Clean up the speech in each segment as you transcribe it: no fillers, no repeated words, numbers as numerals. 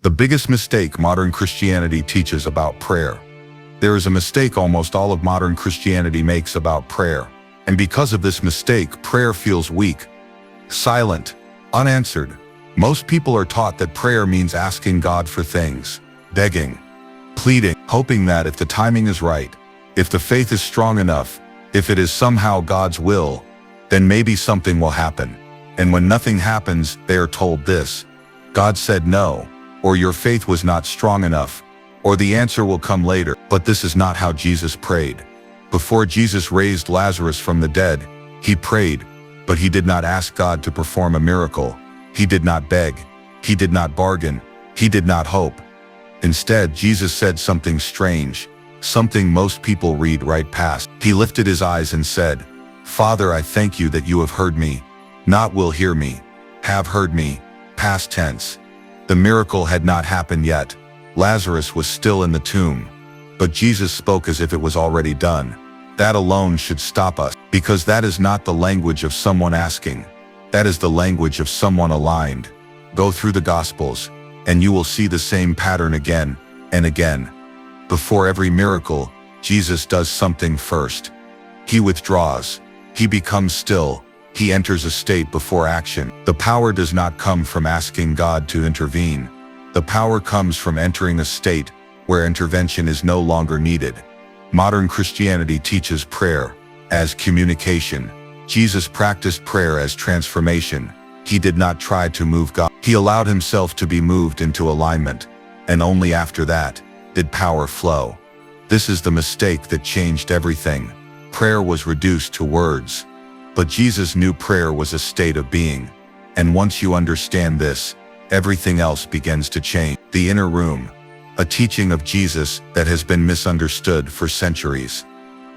The biggest mistake modern Christianity teaches about prayer. There is a mistake almost all of modern Christianity makes about prayer. And because of this mistake, prayer feels weak, silent, unanswered. Most people are taught that prayer means asking God for things, begging, pleading, hoping that if the timing is right, if the faith is strong enough, if it is somehow God's will, then maybe something will happen. And when nothing happens, they are told this: God said no, or your faith was not strong enough, or the answer will come later. But this is not how Jesus prayed. Before Jesus raised Lazarus from the dead, he prayed, but he did not ask God to perform a miracle. He did not beg. He did not bargain. He did not hope. Instead, Jesus said something strange, something most people read right past. He lifted his eyes and said, "Father, I thank you that you have heard me. Not will hear me, have heard me." Past tense. The miracle had not happened yet. Lazarus was still in the tomb. But Jesus spoke as if it was already done. That alone should stop us, because that is not the language of someone asking. That is the language of someone aligned. Go through the Gospels, and you will see the same pattern again and again. Before every miracle, Jesus does something first. He withdraws. He becomes still. He enters a state before action. The power does not come from asking God to intervene. The power comes from entering a state where intervention is no longer needed. Modern Christianity teaches prayer as communication. Jesus practiced prayer as transformation. He did not try to move God. He allowed himself to be moved into alignment, and only after that did power flow. This is the mistake that changed everything. Prayer was reduced to words, but Jesus knew prayer was a state of being. And once you understand this, everything else begins to change. The inner room, a teaching of Jesus that has been misunderstood for centuries.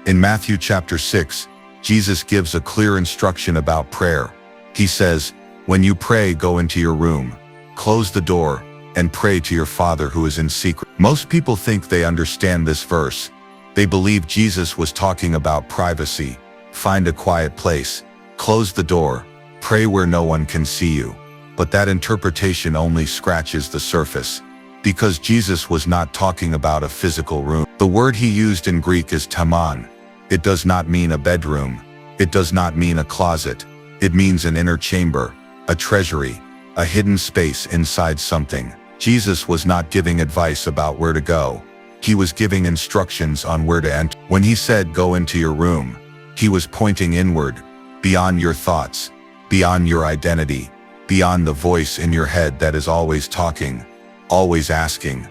In Matthew chapter 6, Jesus gives a clear instruction about prayer. He says, "When you pray, go into your room, close the door, and pray to your Father who is in secret." Most people think they understand this verse. They believe Jesus was talking about privacy. Find a quiet place, close the door, pray where no one can see you. But that interpretation only scratches the surface, because Jesus was not talking about a physical room. The word he used in Greek is taman. It does not mean a bedroom. It does not mean a closet. It means an inner chamber, a treasury, a hidden space inside something. Jesus was not giving advice about where to go. He was giving instructions on where to enter. When he said, "Go into your room," he was pointing inward, beyond your thoughts, beyond your identity, beyond the voice in your head that is always talking, always asking,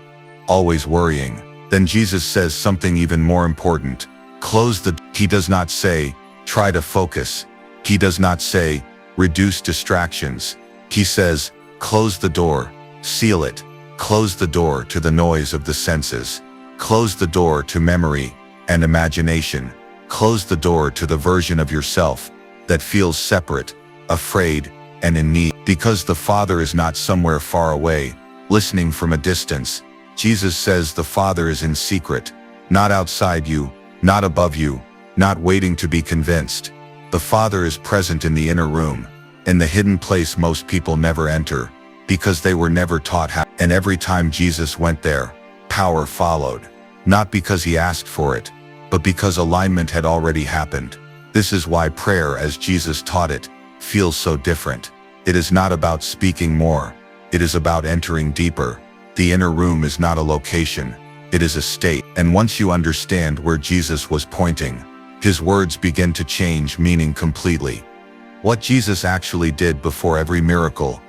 always worrying. Then Jesus says something even more important. Close the door. He does not say, try to focus. He does not say, reduce distractions. He says, close the door, seal it. Close the door to the noise of the senses. Close the door to memory and imagination. Close the door to the version of yourself that feels separate, afraid, and in need. Because the Father is not somewhere far away, listening from a distance. Jesus says the Father is in secret, not outside you, not above you, not waiting to be convinced. The Father is present in the inner room, in the hidden place most people never enter, because they were never taught how. And every time Jesus went there, power followed. Not because he asked for it, but because alignment had already happened. This is why prayer as Jesus taught it feels so different. It is not about speaking more. It is about entering deeper. The inner room is not a location. It is a state. And once you understand where Jesus was pointing, his words begin to change meaning completely. What Jesus actually did before every miracle,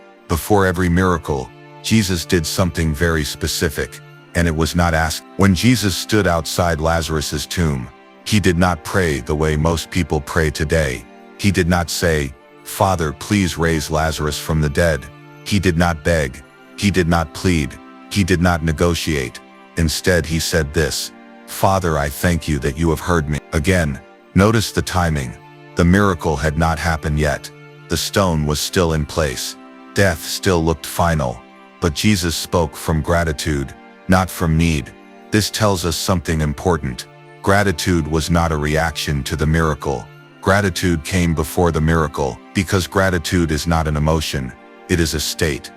Jesus did something very specific, and it was not asked. When Jesus stood outside Lazarus's tomb, he did not pray the way most people pray today. He did not say, "Father, please raise Lazarus from the dead." He did not beg. He did not plead. He did not negotiate. Instead, he said this: "Father, I thank you that you have heard me." Again, notice the timing. The miracle had not happened yet. The stone was still in place. Death still looked final. But Jesus spoke from gratitude, not from need. This tells us something important. Gratitude was not a reaction to the miracle. Gratitude came before the miracle, because gratitude is not an emotion. It is a state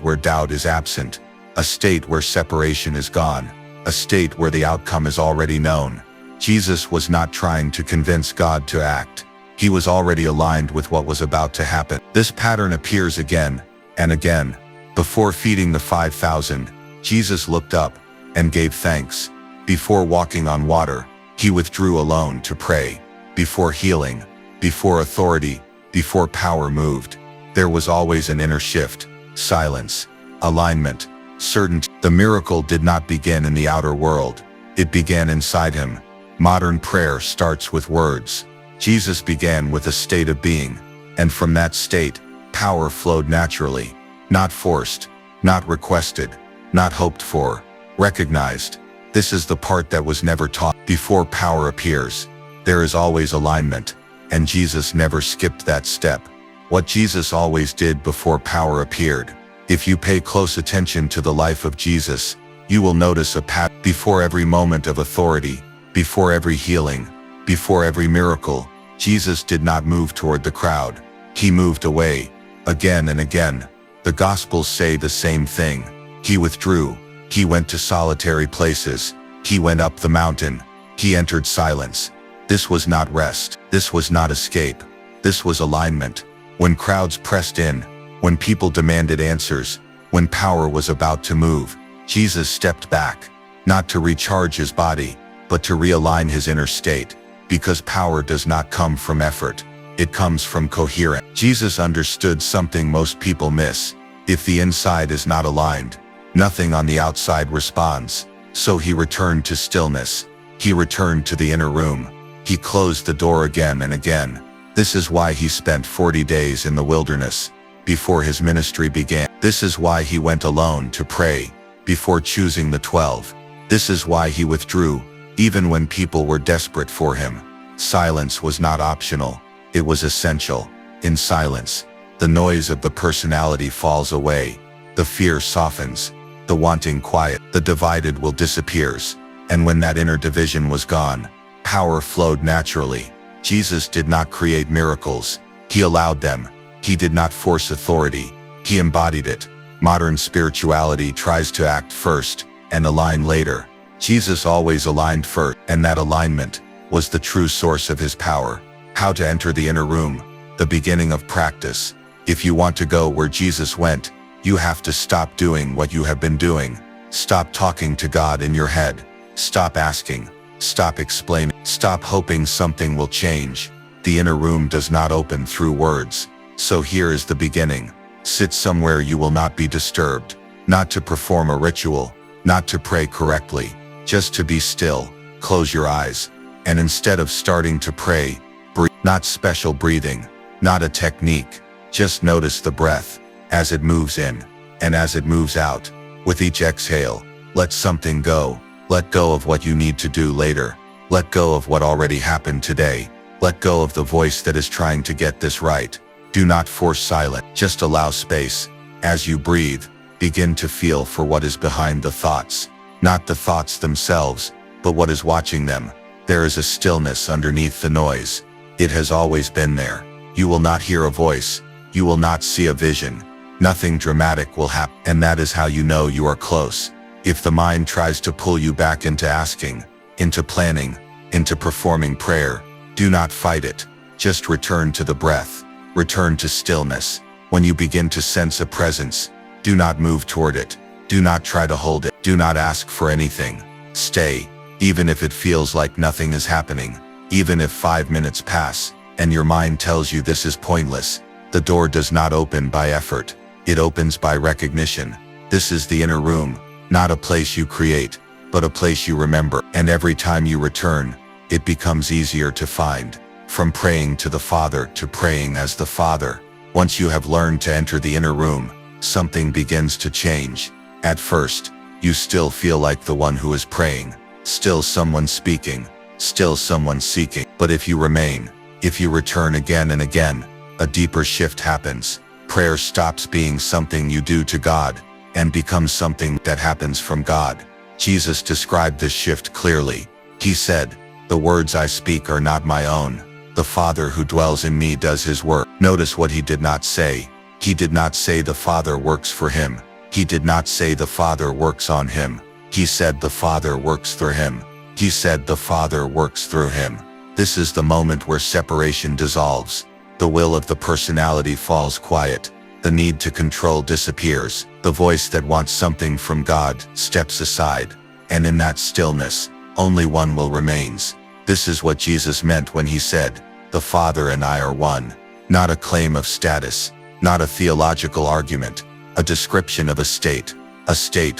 where doubt is absent, a state where separation is gone, a state where the outcome is already known. Jesus was not trying to convince God to act. He was already aligned with what was about to happen. This pattern appears again and again. Before feeding the 5,000, Jesus looked up and gave thanks. Before walking on water, he withdrew alone to pray. Before healing, before authority, before power moved, there was always an inner shift, silence, alignment, certainty. The miracle did not begin in the outer world. It began inside him. Modern prayer starts with words. Jesus began with a state of being, and from that state, power flowed naturally, not forced, not requested, not hoped for, recognized. This is the part that was never taught. Before power appears, there is always alignment, and Jesus never skipped that step. What Jesus always did before power appeared. If you pay close attention to the life of Jesus, you will notice a pattern. Before every moment of authority, before every healing, before every miracle, Jesus did not move toward the crowd. He moved away, again and again. The Gospels say the same thing. He withdrew. He went to solitary places. He went up the mountain. He entered silence. This was not rest. This was not escape. This was alignment. When crowds pressed in, when people demanded answers, when power was about to move, Jesus stepped back, not to recharge his body, but to realign his inner state, because power does not come from effort. It comes from coherence. Jesus understood something most people miss. If the inside is not aligned, nothing on the outside responds. So he returned to stillness. He returned to the inner room. He closed the door again and again. This is why he spent 40 days in the wilderness before his ministry began. This is why he went alone to pray before choosing the 12. This is why he withdrew even when people were desperate for him. Silence was not optional. It was essential. In silence, the noise of the personality falls away. The fear softens. The wanting quiet. The divided will disappears. And when that inner division was gone, power flowed naturally. Jesus did not create miracles. He allowed them. He did not force authority. He embodied it. Modern spirituality tries to act first and align later. Jesus always aligned first, and that alignment was the true source of his power. How to enter the inner room, the beginning of practice. If you want to go where Jesus went, you have to stop doing what you have been doing. Stop talking to God in your head. Stop asking. Stop explaining. Stop hoping something will change. The inner room does not open through words. So here is the beginning. Sit somewhere you will not be disturbed. Not to perform a ritual, not to pray correctly, just to be still. Close your eyes. And instead of starting to pray, breathe. Not special breathing, not a technique. Just notice the breath as it moves in and as it moves out. With each exhale, let something go. Let go of what you need to do later. Let go of what already happened today. Let go of the voice that is trying to get this right. Do not force silence. Just allow space. As you breathe, begin to feel for what is behind the thoughts. Not the thoughts themselves, but what is watching them. There is a stillness underneath the noise. It has always been there. You will not hear a voice. You will not see a vision. Nothing dramatic will happen. And that is how you know you are close. If the mind tries to pull you back into asking, into planning, into performing prayer, do not fight it. Just return to the breath. Return to stillness. When you begin to sense a presence, do not move toward it. Do not try to hold it. Do not ask for anything. Stay, even if it feels like nothing is happening. Even if 5 minutes pass, and your mind tells you this is pointless. The door does not open by effort. It opens by recognition. This is the inner room, not a place you create, but a place you remember. And every time you return, it becomes easier to find. From praying to the Father to praying as the Father. Once you have learned to enter the inner room, something begins to change. At first, you still feel like the one who is praying, still someone speaking, still someone seeking. But if you remain, if you return again and again, a deeper shift happens. Prayer stops being something you do to God and becomes something that happens from God. Jesus described this shift clearly. He said, "The words I speak are not my own. The Father who dwells in me does his work." Notice what he did not say. He did not say the Father works for him. He did not say the Father works on him. He said the Father works through him. He said the Father works through him. This is the moment where separation dissolves. The will of the personality falls quiet. The need to control disappears. The voice that wants something from God steps aside. And in that stillness, only one will remains. This is what Jesus meant when he said, "The Father and I are one." Not a claim of status, not a theological argument, a description of a state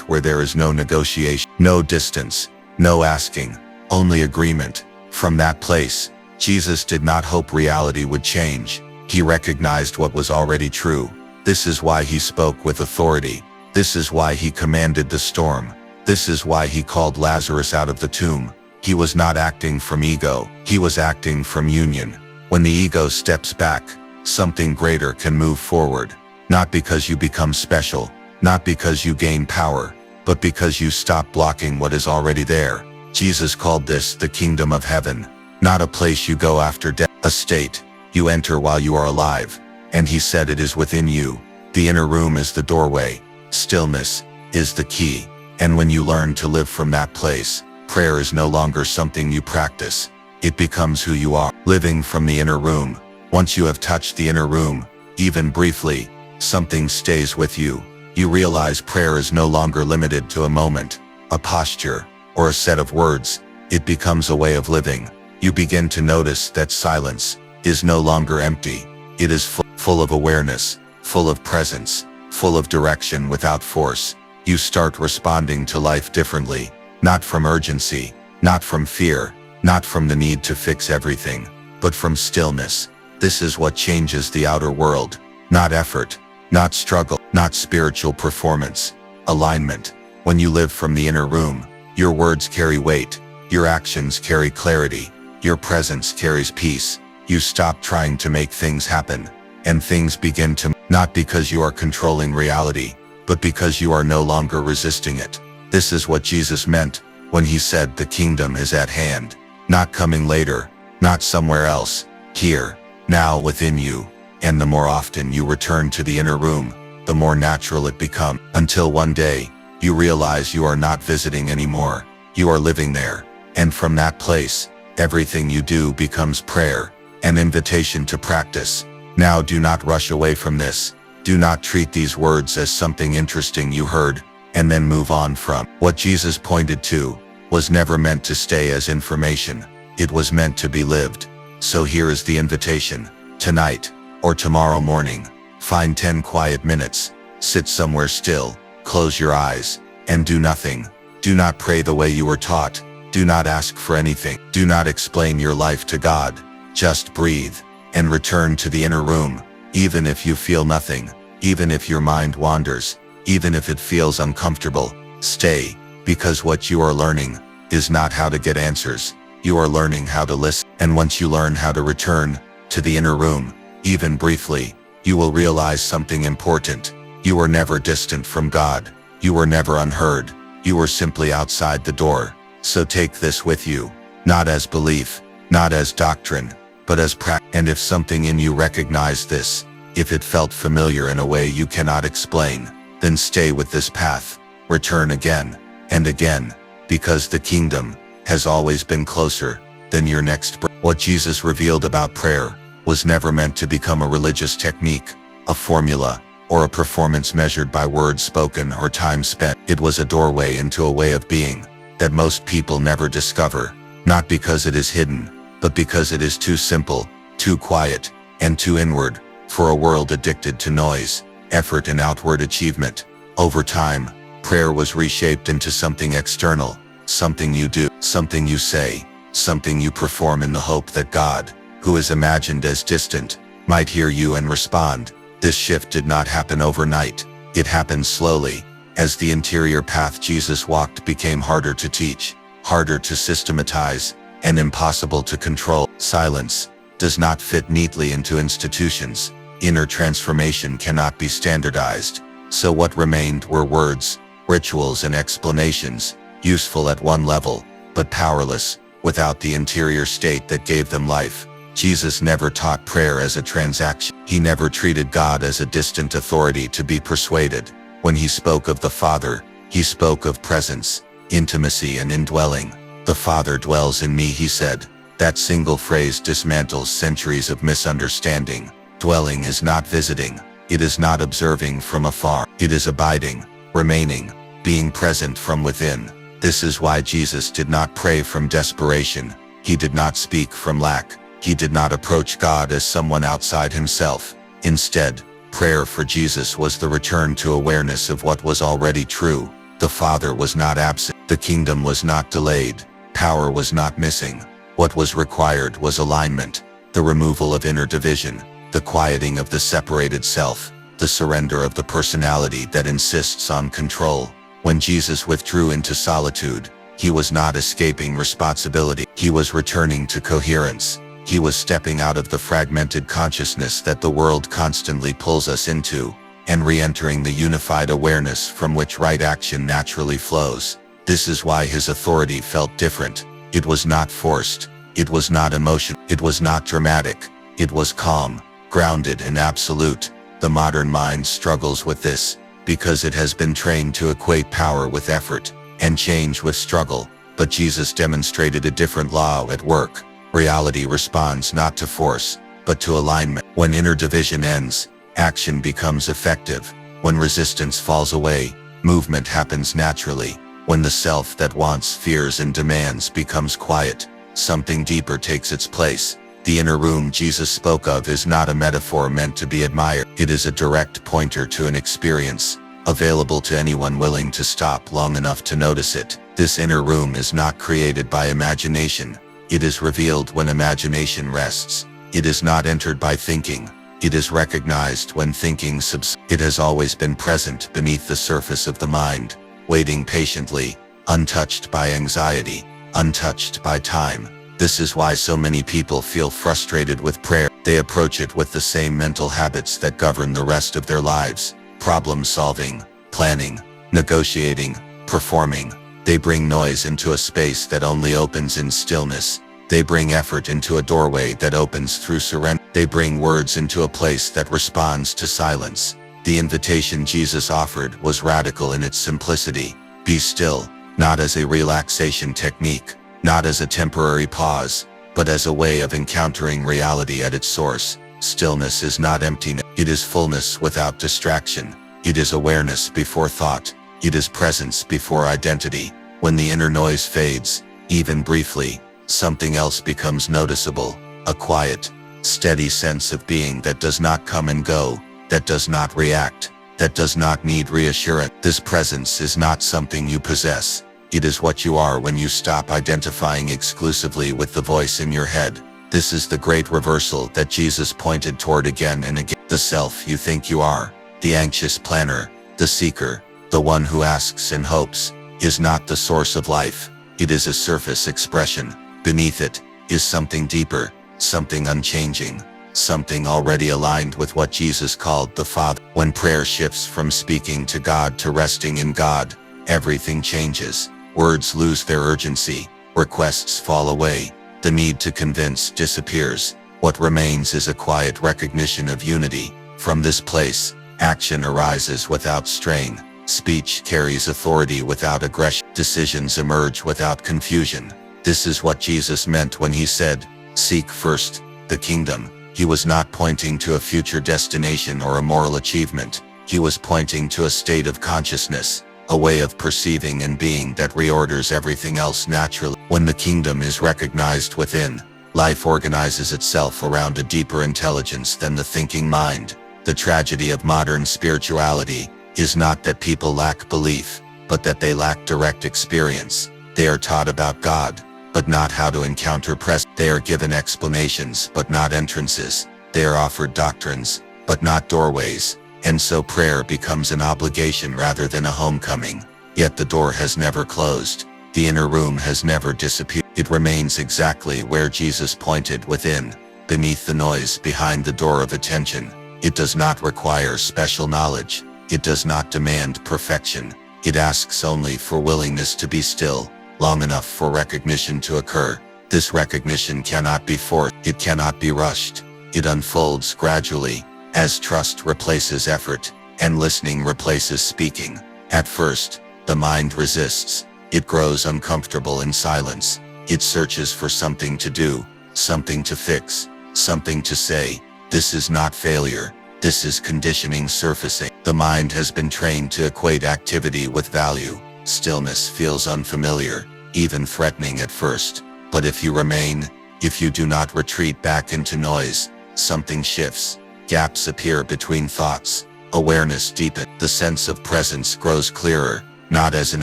where there is no negotiation, no distance, no asking, only agreement. From that place, Jesus did not hope reality would change. He recognized what was already true. This is why he spoke with authority. This is why he commanded the storm. This is why he called Lazarus out of the tomb. He was not acting from ego, he was acting from union. When the ego steps back, something greater can move forward. Not because you become special, not because you gain power, but because you stop blocking what is already there. Jesus called this the kingdom of heaven. Not a place you go after death, a state you enter while you are alive. And he said it is within you. The inner room is the doorway. Stillness is the key. And when you learn to live from that place, prayer is no longer something you practice. It becomes who you are. Living from the inner room. Once you have touched the inner room, even briefly, something stays with you. You realize prayer is no longer limited to a moment, a posture, or a set of words. It becomes a way of living. You begin to notice that silence is no longer empty. It is full of awareness, full of presence, full of direction without force. You start responding to life differently, not from urgency, not from fear, not from the need to fix everything, but from stillness. This is what changes the outer world. Not effort, not struggle, not spiritual performance. Alignment. When you live from the inner room, your words carry weight, your actions carry clarity, your presence carries peace. You stop trying to make things happen, and things begin to, not because you are controlling reality, but because you are no longer resisting it. This is what Jesus meant when he said the kingdom is at hand. Not coming later, not somewhere else, here, now within you. And the more often you return to the inner room, the more natural it becomes, until one day, you realize you are not visiting anymore, you are living there. And from that place, everything you do becomes prayer, an invitation to practice. Now do not rush away from this. Do not treat these words as something interesting you heard, and then move on from. What Jesus pointed to was never meant to stay as information. It was meant to be lived. So here is the invitation. Tonight, or tomorrow morning, find 10 quiet minutes, sit somewhere still, close your eyes, and do nothing. Do not pray the way you were taught. Do not ask for anything. Do not explain your life to God. Just breathe, and return to the inner room. Even if you feel nothing, even if your mind wanders, even if it feels uncomfortable, stay, because what you are learning is not how to get answers. You are learning how to listen. And once you learn how to return to the inner room, even briefly, you will realize something important. You were never distant from God. You were never unheard. You were simply outside the door. So take this with you, not as belief, not as doctrine, but as practice. And if something in you recognized this, if it felt familiar in a way you cannot explain, then stay with this path. Return again and again, because the kingdom has always been closer than your next breath. What Jesus revealed about prayer was never meant to become a religious technique, a formula, or a performance measured by words spoken or time spent. It was a doorway into a way of being that most people never discover, not because it is hidden, but because it is too simple, too quiet, and too inward for a world addicted to noise, effort, and outward achievement. Over time, prayer was reshaped into something external, something you do, something you say, something you perform in the hope that God, who is imagined as distant, might hear you and respond. This shift did not happen overnight. It happened slowly, as the interior path Jesus walked became harder to teach, harder to systematize, and impossible to control. Silence does not fit neatly into institutions. Inner transformation cannot be standardized. So what remained were words, rituals, and explanations, useful at one level, but powerless without the interior state that gave them life. Jesus never taught prayer as a transaction. He never treated God as a distant authority to be persuaded. When he spoke of the Father, he spoke of presence, intimacy and indwelling. The Father dwells in me, he said. That single phrase dismantles centuries of misunderstanding. Dwelling is not visiting. It is not observing from afar. It is abiding, remaining, being present from within. This is why Jesus did not pray from desperation. He did not speak from lack. He did not approach God as someone outside himself. Instead, prayer for Jesus was the return to awareness of what was already true. The Father was not absent. The kingdom was not delayed. Power was not missing. What was required was alignment, the removal of inner division, the quieting of the separated self, the surrender of the personality that insists on control. When Jesus withdrew into solitude, he was not escaping responsibility. He was returning to coherence. He was stepping out of the fragmented consciousness that the world constantly pulls us into, and re-entering the unified awareness from which right action naturally flows. This is why his authority felt different. It was not forced. It was not emotional. It was not dramatic. It was calm, grounded and absolute. The modern mind struggles with this, because it has been trained to equate power with effort, and change with struggle. But Jesus demonstrated a different law at work. Reality responds not to force, but to alignment. When inner division ends, action becomes effective. When resistance falls away, movement happens naturally. When the self that wants, fears and demands becomes quiet, something deeper takes its place. The inner room Jesus spoke of is not a metaphor meant to be admired. It is a direct pointer to an experience, available to anyone willing to stop long enough to notice it. This inner room is not created by imagination. It is revealed when imagination rests. It is not entered by thinking. It is recognized when thinking subsides. It has always been present beneath the surface of the mind, waiting patiently, untouched by anxiety, untouched by time. This is why so many people feel frustrated with prayer. They approach it with the same mental habits that govern the rest of their lives: problem solving, planning, negotiating, performing. They bring noise into a space that only opens in stillness. They bring effort into a doorway that opens through surrender. They bring words into a place that responds to silence. The invitation Jesus offered was radical in its simplicity. Be still, not as a relaxation technique, not as a temporary pause, but as a way of encountering reality at its source. Stillness is not emptiness. It is fullness without distraction. It is awareness before thought. It is presence before identity. When the inner noise fades, even briefly, something else becomes noticeable: a quiet, steady sense of being that does not come and go, that does not react, that does not need reassurance. This presence is not something you possess. It is what you are when you stop identifying exclusively with the voice in your head. This is the great reversal that Jesus pointed toward again and again. The self you think you are, the anxious planner, the seeker, the one who asks and hopes, is not the source of life. It is a surface expression. Beneath it is something deeper, something unchanging, something already aligned with what Jesus called the Father. When prayer shifts from speaking to God to resting in God, everything changes. Words lose their urgency, requests fall away, the need to convince disappears. What remains is a quiet recognition of unity. From this place, action arises without strain. Speech carries authority without aggression. Decisions emerge without confusion. This is what Jesus meant when he said, "Seek first the kingdom." He was not pointing to a future destination or a moral achievement. He was pointing to a state of consciousness, a way of perceiving and being that reorders everything else naturally. When the kingdom is recognized within, life organizes itself around a deeper intelligence than the thinking mind. The tragedy of modern spirituality is not that people lack belief, but that they lack direct experience. They are taught about God, but not how to encounter presence. They are given explanations, but not entrances. They are offered doctrines, but not doorways. And so prayer becomes an obligation rather than a homecoming. Yet the door has never closed. The inner room has never disappeared. It remains exactly where Jesus pointed, within, beneath the noise, behind the door of attention. It does not require special knowledge. It does not demand perfection. It asks only for willingness to be still, long enough for recognition to occur. This recognition cannot be forced. It cannot be rushed. It unfolds gradually, as trust replaces effort, and listening replaces speaking. At first, the mind resists. It grows uncomfortable in silence. It searches for something to do, something to fix, something to say. This is not failure. This is conditioning surfacing. The mind has been trained to equate activity with value. Stillness feels unfamiliar, even threatening at first. But if you remain, if you do not retreat back into noise, something shifts. Gaps appear between thoughts. Awareness deepens. The sense of presence grows clearer, not as an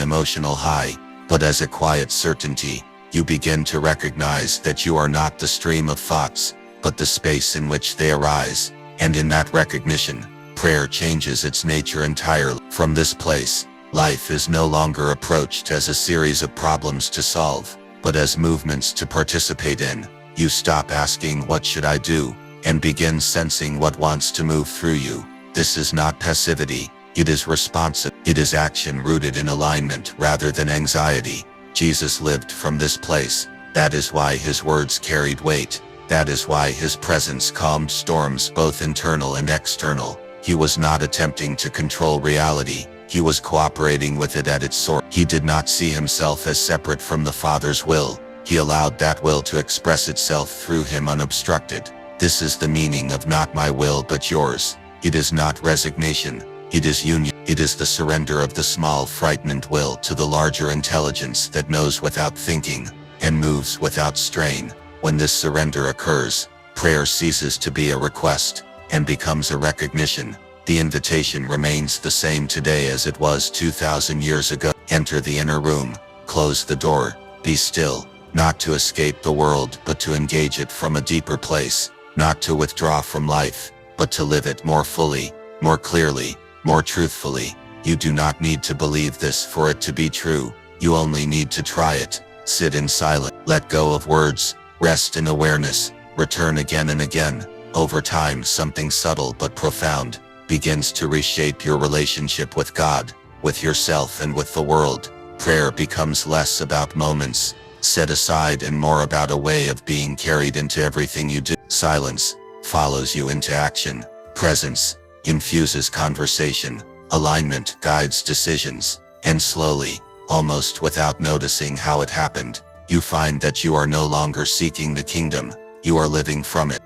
emotional high, but as a quiet certainty. You begin to recognize that you are not the stream of thoughts, but the space in which they arise. And in that recognition, prayer changes its nature entirely. From this place, life is no longer approached as a series of problems to solve, but as movements to participate in. You stop asking, "What should I do?" and begin sensing what wants to move through you. This is not passivity, it is responsive. It is action rooted in alignment rather than anxiety. Jesus lived from this place. That is why his words carried weight. That is why his presence calmed storms, both internal and external. He was not attempting to control reality. He was cooperating with it at its source. He did not see himself as separate from the Father's will. He allowed that will to express itself through him unobstructed. This is the meaning of "not my will but yours." It is not resignation. It is union. It is the surrender of the small, frightened will to the larger intelligence that knows without thinking and moves without strain. When this surrender occurs, prayer ceases to be a request and becomes a recognition. The invitation remains the same today as it was 2,000 years ago. Enter the inner room, close the door, be still, not to escape the world but to engage it from a deeper place, not to withdraw from life, but to live it more fully, more clearly, more truthfully. You do not need to believe this for it to be true. You only need to try it. Sit in silence, let go of words, rest in awareness, return again and again. Over time, something subtle but profound begins to reshape your relationship with God, with yourself and with the world. Prayer becomes less about moments set aside and more about a way of being carried into everything you do. Silence follows you into action. Presence infuses conversation. Alignment guides decisions. And slowly, almost without noticing how it happened, you find that you are no longer seeking the kingdom, you are living from it.